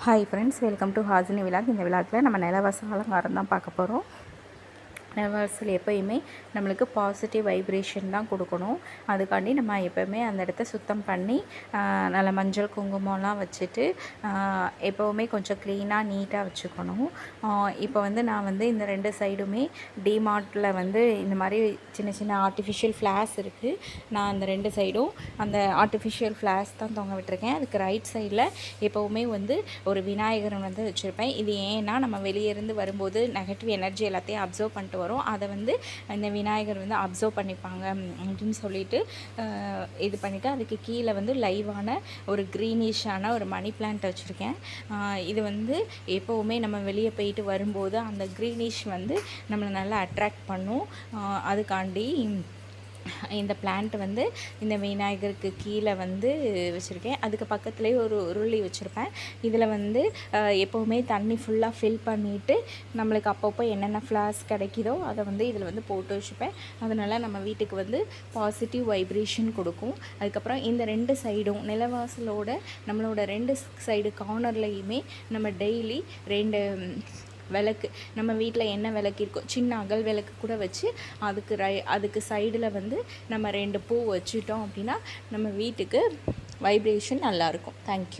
Hi friends, welcome to Hasini vlog. இந்த விலாக்கில் நம்ம நிலவாசல் அலங்காரம் தான் பார்க்க போகிறோம். நிலவாசல் எப்போயுமே நம்மளுக்கு பாசிட்டிவ் வைப்ரேஷன் தான் கொடுக்கணும். அதுக்காண்டி நம்ம எப்போவுமே அந்த இடத்த சுத்தம் பண்ணி நல்ல மஞ்சள் குங்குமம்லாம் வச்சுட்டு எப்போவுமே கொஞ்சம் க்ளீனாக நீட்டாக வச்சுக்கணும். இப்போ நான் இந்த 2 சைடுமே டிமார்ட்டில் இந்த மாதிரி சின்ன சின்ன ஆர்டிஃபிஷியல் ஃப்ளார்ஸ் இருக்குது. நான் அந்த 2 சைடும் அந்த ஆர்டிஃபிஷியல் ஃப்ளார்ஸ் தான் தொங்க விட்டுருக்கேன். அதுக்கு ரைட் சைடில் எப்போவுமே ஒரு விநாயகர் வச்சுருப்பேன். இது ஏன்னா நம்ம வெளியே இருந்து வரும்போது நெகட்டிவ் எனர்ஜி எல்லாத்தையும் அப்சர்வ் பண்ணிட்டு வரும். அதை இந்த விநாயகர் அப்சர்வ் பண்ணிப்பாங்க அப்படின்னு சொல்லிட்டு இது பண்ணிவிட்டு அதுக்கு கீழே லைவான ஒரு க்ரீனிஷான ஒரு மணி பிளான்ட் வச்சுருக்கேன். இது எப்போவுமே நம்ம வெளியே போயிட்டு வரும்போது அந்த க்ரீனிஷ் நம்மளை நல்லா அட்ராக்ட் பண்ணும். அதுக்காண்டி இந்த பிளான்ட் இந்த விநாயகருக்கு கீழே வச்சுருக்கேன். அதுக்கு பக்கத்துலேயே ஒரு உருளி வச்சுருப்பேன். இதில் எப்போவுமே தண்ணி ஃபுல்லாக ஃபில் பண்ணிவிட்டு நம்மளுக்கு அப்பப்போ என்னென்ன ஃப்ளார்ஸ் கிடைக்குதோ அதை இதில் போட்டு வச்சுப்பேன். அதனால் நம்ம வீட்டுக்கு பாசிட்டிவ் வைப்ரேஷன் கொடுக்கும். அதுக்கப்புறம் இந்த 2 சைடும் நிலவாசலோட நம்மளோட 2 சைடு கார்னர்லேயுமே நம்ம டெய்லி 2 விளக்கு, நம்ம வீட்டில் என்ன விளக்கு இருக்கோ சின்ன அகல் விளக்கு கூட வச்சு அதுக்கு சைடில் நம்ம 2 பூ வச்சுட்டோம் அப்படின்னா நம்ம வீட்டுக்கு வைப்ரேஷன் நல்லாயிருக்கும். தேங்க்யூ.